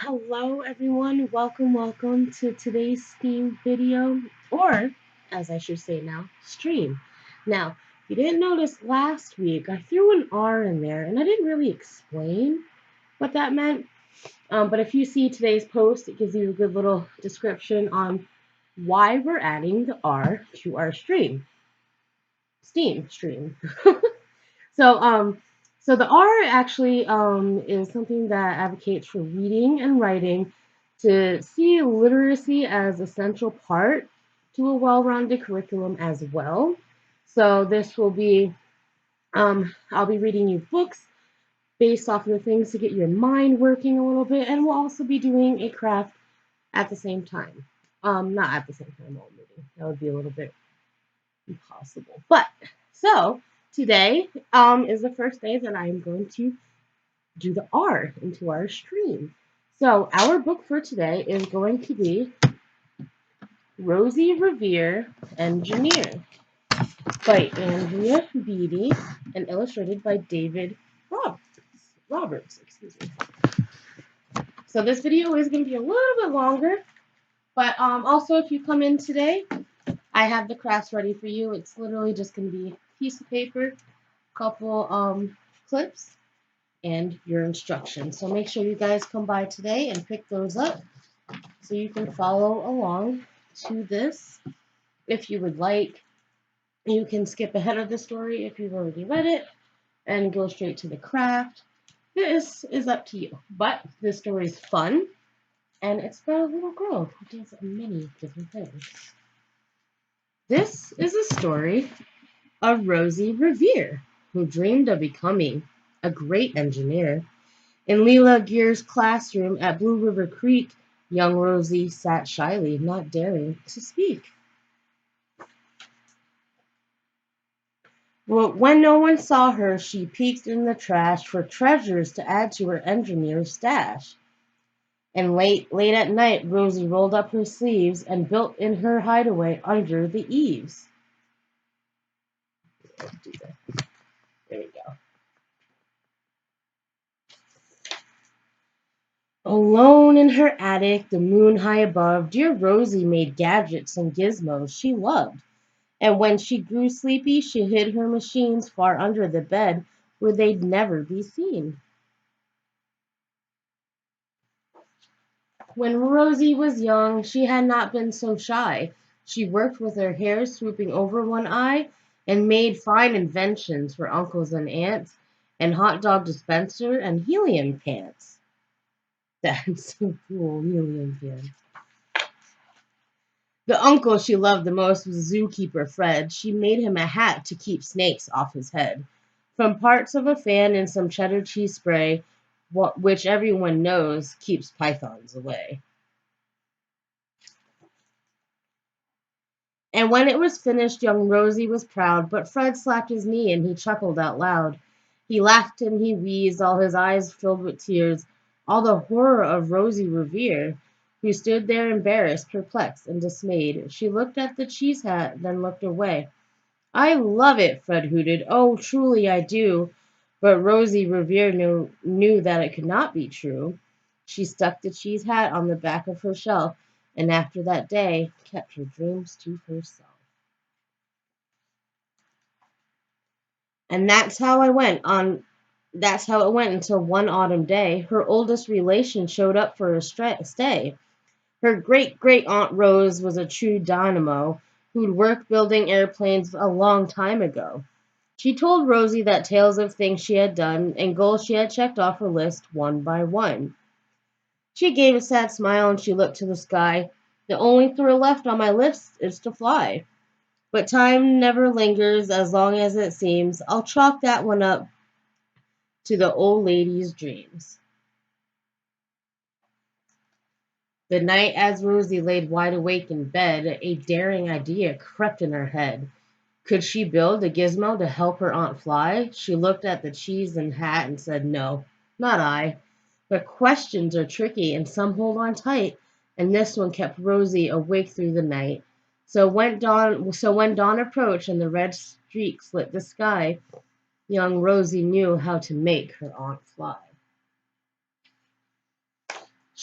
Hello everyone, welcome to today's Steam video, or as I should say now, stream. Now, if you didn't notice last week, I threw an R in there and I didn't really explain what that meant. But if you see today's post, it gives you a good little description on why we're adding the R to our Steam stream. So, so the R actually is something that advocates for reading and writing to see literacy as essential part to a well-rounded curriculum as well. So this will be, I'll be reading you books based off of the things to get your mind working a little bit, and we'll also be doing a craft at the same time. Not at the same time, while reading. That would be a little bit impossible. But so today is the first day that I am going to do the R into our stream. So our book for today is going to be Rosie Revere, Engineer by Andrea Beatty and illustrated by David Roberts. Excuse me. So this video is going to be a little bit longer, but also if you come in today, I have the crafts ready for you. It's literally just going to be a piece of paper, couple clips, and your instructions. So make sure you guys come by today and pick those up so you can follow along to this. If you would like, you can skip ahead of the story if you've already read it and go straight to the craft. This is up to you. But this story is fun, and it's about a little girl who does many different things. This is a story of Rosie Revere, who dreamed of becoming a great engineer. In Leela Gear's classroom at Blue River Creek, young Rosie sat shyly, not daring to speak. Well, when no one saw her, she peeked in the trash for treasures to add to her engineer's stash. And late at night, Rosie rolled up her sleeves and built in her hideaway under the eaves. There we go. Alone in her attic, the moon high above, dear Rosie made gadgets and gizmos she loved. And when she grew sleepy, she hid her machines far under the bed where they'd never be seen. When Rosie was young, she had not been so shy. She worked with her hair swooping over one eye and made fine inventions for uncles and aunts, and hot dog dispenser and helium pants. That's so cool, helium pants. The uncle she loved the most was zookeeper Fred. She made him a hat to keep snakes off his head. From parts of a fan and some cheddar cheese spray, which everyone knows keeps pythons away. And when it was finished, young Rosie was proud, but Fred slapped his knee and he chuckled out loud. He laughed and he wheezed, all his eyes filled with tears, all the horror of Rosie Revere, who stood there embarrassed, perplexed, and dismayed. She looked at the cheese hat, then looked away. I love it, Fred hooted. Oh, truly I do. But Rosie Revere knew that it could not be true. She stuck the cheese hat on the back of her shelf, and after that day, kept her dreams to herself. And that's how it went until one autumn day, her oldest relation showed up for a stay. Her great Aunt Rose was a true dynamo who'd worked building airplanes a long time ago. She told Rosie that tales of things she had done and goals she had checked off her list one by one. She gave a sad smile and she looked to the sky. The only thrill left on my list is to fly. But time never lingers as long as it seems. I'll chalk that one up to the old lady's dreams. The night as Rosie laid wide awake in bed, a daring idea crept in her head. Could she build a gizmo to help her aunt fly? She looked at the cheese and hat and said, no, not I. But questions are tricky and some hold on tight, and this one kept Rosie awake through the night. So when dawn approached and the red streaks lit the sky, young Rosie knew how to make her aunt fly.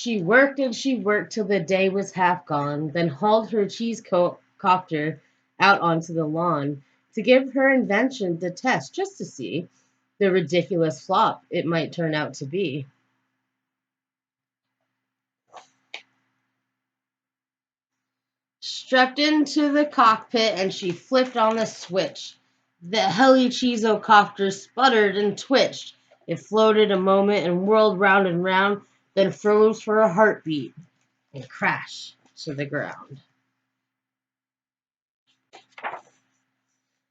She worked till the day was half gone, then hauled her copter out onto the lawn to give her invention the test just to see the ridiculous flop it might turn out to be. Strapped into the cockpit and she flipped on the switch. The helicopter sputtered and twitched. It floated a moment and whirled round and round, then froze for a heartbeat and crashed to the ground.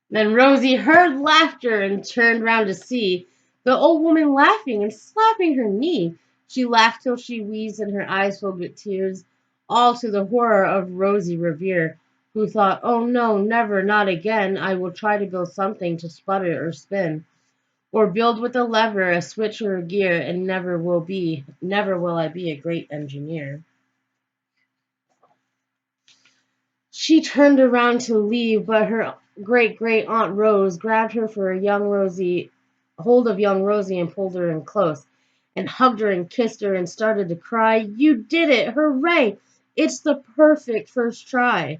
Then Rosie heard laughter and turned round to see the old woman laughing and slapping her knee. She laughed till she wheezed and her eyes filled with tears, all to the horror of Rosie Revere, who thought, "Oh no, never, not again. I will try to build something to sputter or spin, or build with a lever, a switch or a gear, and never will I be a great engineer." She turned around to leave, but her great Aunt Rose grabbed her for hold of young Rosie and pulled her in close, and hugged her and kissed her and started to cry. "You did it! Hooray! It's the perfect first try.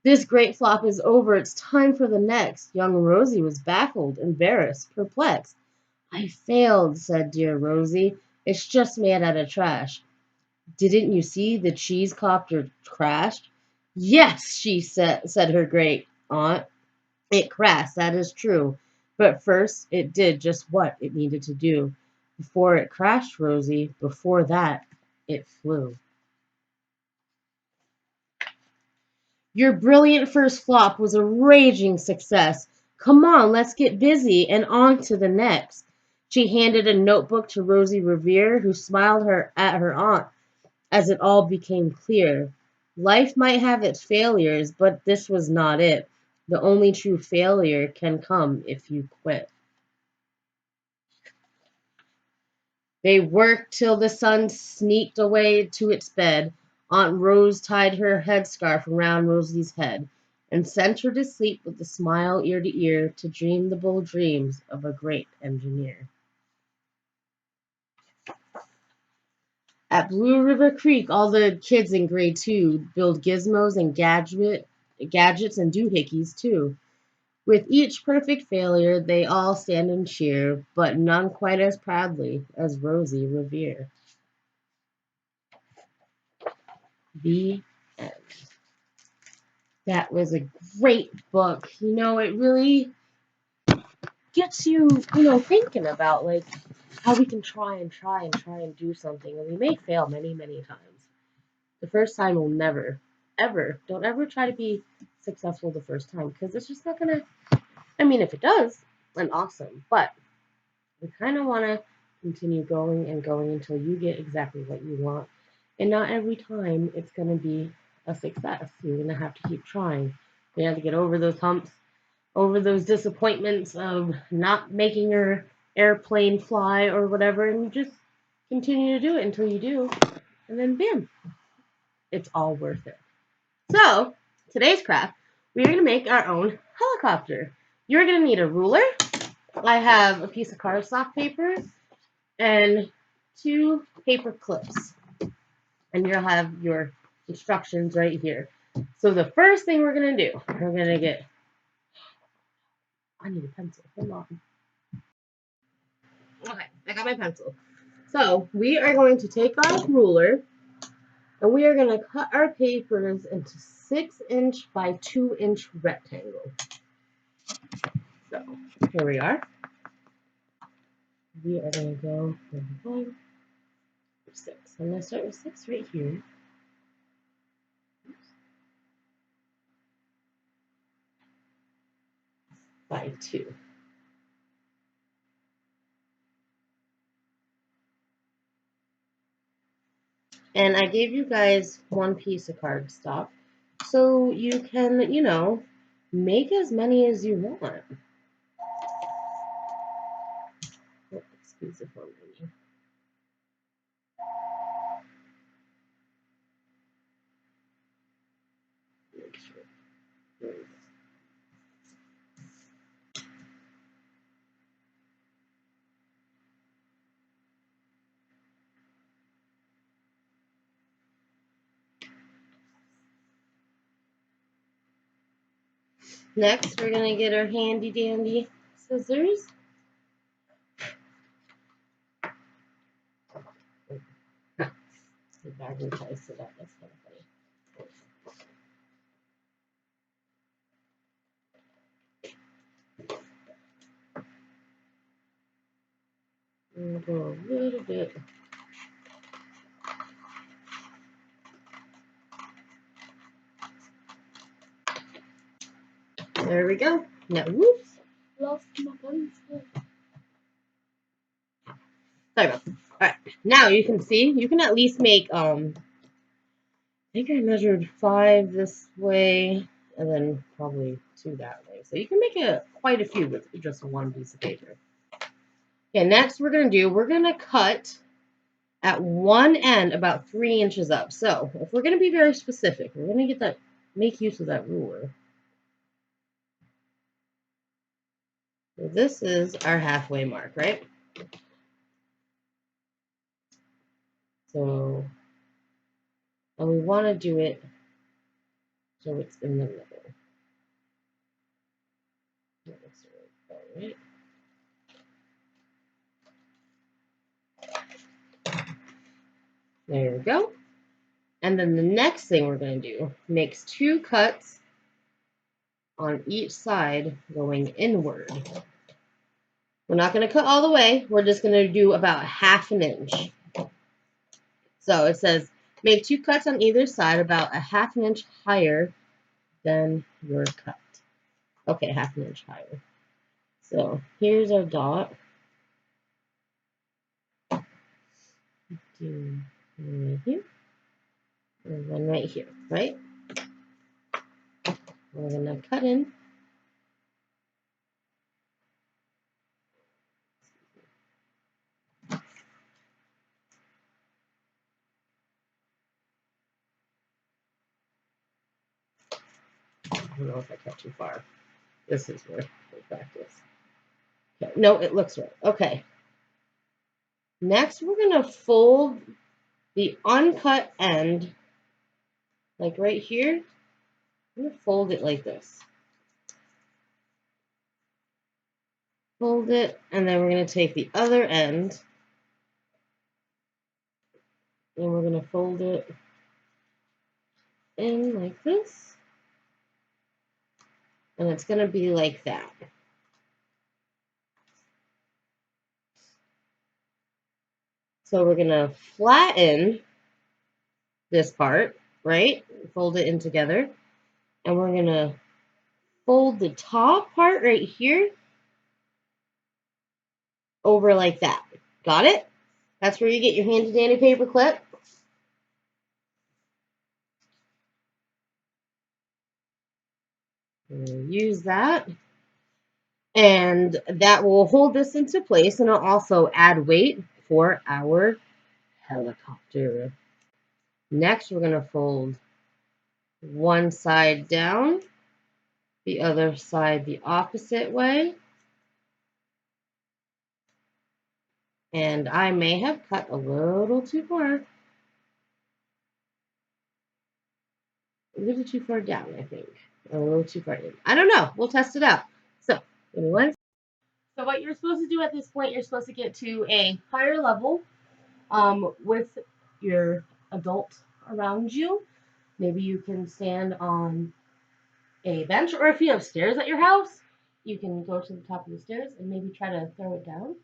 This great flop is over. It's time for the next." Young Rosie was baffled, embarrassed, perplexed. "I failed," said dear Rosie. "It's just made out of trash." "Didn't you see the cheese copter crashed?" "Yes," said her great aunt. "It crashed, that is true. But first it did just what it needed to do. Before it crashed, Rosie, before that, it flew." "Your brilliant first flop was a raging success. Come on, let's get busy and on to the next." She handed a notebook to Rosie Revere, who smiled at her aunt as it all became clear. Life might have its failures, but this was not it. The only true failure can come if you quit. They worked till the sun sneaked away to its bed. Aunt Rose tied her headscarf around Rosie's head and sent her to sleep with a smile ear to ear to dream the bold dreams of a great engineer. At Blue River Creek, all the kids in grade 2 build gizmos and gadgets and doohickeys too. With each perfect failure, they all stand and cheer, but none quite as proudly as Rosie Revere. The end. That was a great book. It really gets you, thinking about like how we can try and do something, and we may fail many, many times. The first time will never, ever, don't ever try to be successful the first time, because it's just not gonna. I mean, if it does, then awesome. But we kind of want to continue going and going until you get exactly what you want. And not every time it's going to be a success. You're going to have to keep trying. You have to get over those humps, over those disappointments of not making your airplane fly or whatever, and you just continue to do it until you do. And then bam, it's all worth it. So, today's craft, we're going to make our own helicopter. You're going to need a ruler. I have a piece of cardstock paper and 2 paper clips. And you'll have your instructions right here. So the first thing we're going to do, we're going to get, I need a pencil, hold on. Okay, I got my pencil. So we are going to take our ruler and we are going to cut our papers into 6-inch by 2-inch rectangle. So here we are. We are going to go from 1 to 6. I'm going to start with 6 right here. By 2. And I gave you guys 1 piece of cardstock so you can, make as many as you want. Oh, excuse the phone. Make sure. Next, we're going to get our handy dandy scissors. The bag and try to sit up. That's kind of funny. We'll go a little bit. There we go. Now, whoops. Lost my pencil. Sorry about that. Alright. Now you can see, you can at least make, I think I measured 5 this way, and then probably 2 that way. So you can make quite a few with just one piece of paper. Okay, next we're going to cut at one end about 3 inches up. So if we're going to be very specific, we're going to make use of that ruler. So this is our halfway mark, right? So, and we want to do it so it's in the middle. Right? There we go. And then the next thing we're going to do makes 2 cuts on each side going inward. We're not going to cut all the way. We're just going to do about 1/2 inch. So it says make 2 cuts on either side about 1/2 inch higher than your cut. Okay, 1/2 inch higher. So here's our dot. Do one right here. And one right here, right? We're going to cut in. I don't know if I cut too far. This is where we practice. Okay. No, it looks right. Okay. Next, we're going to fold the uncut end, like right here. I'm going to fold it like this. Fold it, and then we're going to take the other end, and we're going to fold it in like this. And it's going to be like that. So we're going to flatten this part, right? Fold it in together. And we're going to fold the top part right here over like that. Got it? That's where you get your handy dandy paper clip. Use that. And that will hold this into place, and it'll also add weight for our helicopter. Next, we're going to fold one side down, the other side the opposite way. And I may have cut a little too far. A little too far down, I think. A little too far in. I don't know. We'll test it out. So, anyone? So what you're supposed to do at this point, you're supposed to get to a higher level with your adult around you. Maybe you can stand on a bench, or if you have stairs at your house, you can go to the top of the stairs and maybe try to throw it down.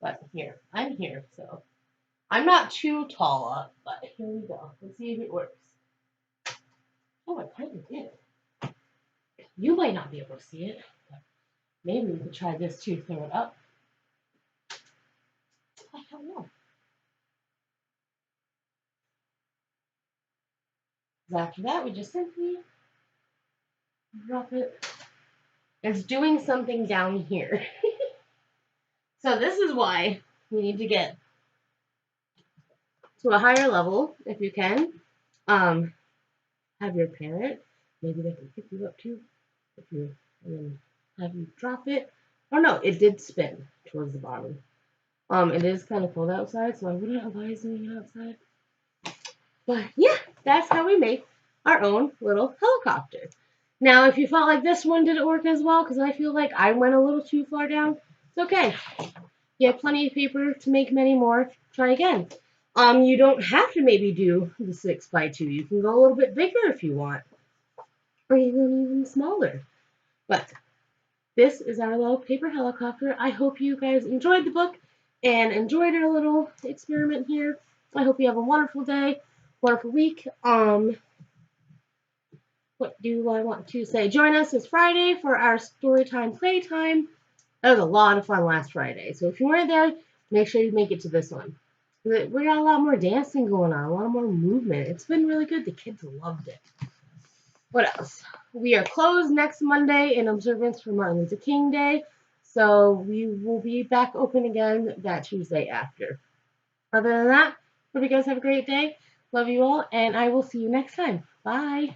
But here, I'm here, so I'm not too tall up, but here we go. Let's see if it works. Oh, I kind of did. You might not be able to see it, but maybe we could try this too, throw it up. I don't know. After that, we just simply drop it. It's doing something down here. So this is why we need to get to a higher level, if you can. Have your parent, maybe they can pick you up too, and then have you drop it. Oh no, it did spin towards the bottom. It is kind of cold outside, so I wouldn't advise doing it outside. But yeah, that's how we make our own little helicopter. Now, if you felt like this one didn't work as well, because I feel like I went a little too far down, it's okay. You have plenty of paper to make many more. Try again. You don't have to maybe do the 6x2. You can go a little bit bigger if you want, or even smaller. But this is our little paper helicopter. I hope you guys enjoyed the book and enjoyed our little experiment here. I hope you have a wonderful day, wonderful week. What do I want to say? Join us this Friday for our storytime playtime. That was a lot of fun last Friday. So if you weren't there, make sure you make it to this one. We got a lot more dancing going on, a lot more movement. It's been really good. The kids loved it. What else? We are closed next Monday in observance for Martin Luther King Day. So we will be back open again that Tuesday after. Other than that, hope you guys have a great day. Love you all, and I will see you next time. Bye.